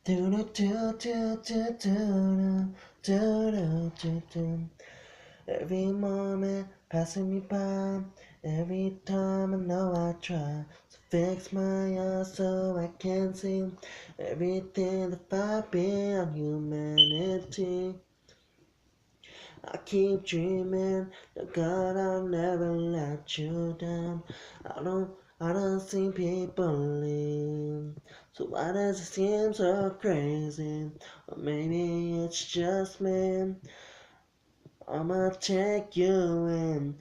Every moment passing me by, every time I know I try to fix my eyes so I can see everything that far beyond humanity. I keep dreaming that God, I'll never let you down. I don't see people leave. So why does it seem so crazy? Or maybe it's just me. I'ma take you in,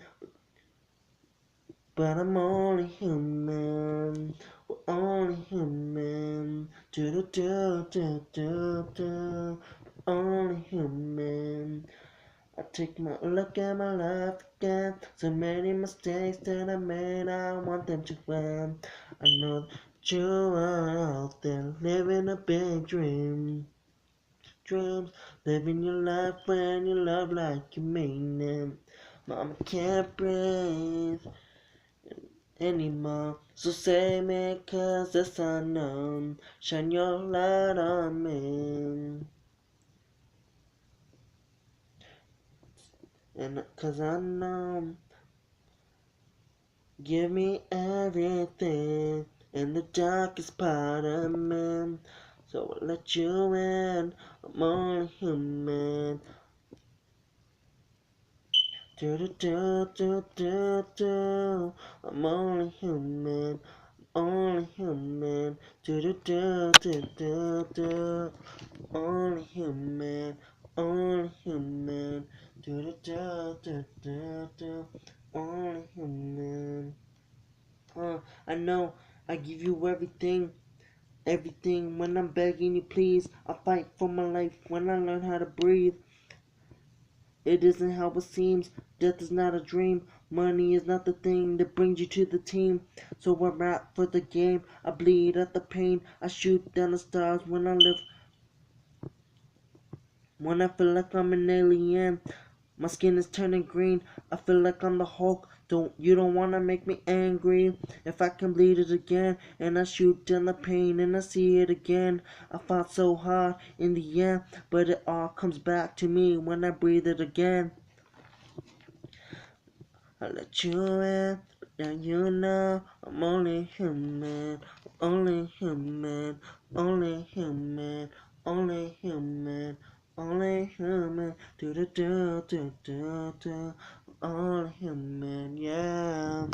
but I'm only human. We're only human. Do do do do do do. Only human. I take my look at my life again. So many mistakes that I made, I want them to end. I know that you are out there living a big dream. Dreams, living your life when you love like you mean it. Mama can't breathe anymore, so save me 'cause it's unknown. Shine your light on me. And 'cause I know, give me everything in the darkest part of me. So I'll let you in, I'm only human. Do do do do do do. I'm only human, only human. Do do do do do do. Only human, only human. Do do do do do do. Only human. I know I give you everything, everything. When I'm begging you, please, I fight for my life. When I learn how to breathe. It isn't how it seems. Death is not a dream. Money is not the thing that brings you to the team. So I rap for the game. I bleed at the pain. I shoot down the stars when I live. When I feel like I'm an alien. My skin is turning green. I feel like I'm the Hulk. You don't wanna make me angry. If I can bleed it again, and I shoot down the pain, and I see it again. I fought so hard in the end, but it all comes back to me when I breathe it again. I let you in, but now you know I'm only human, only human, only human, only human, only human. Do do do do do do. Only human, yeah.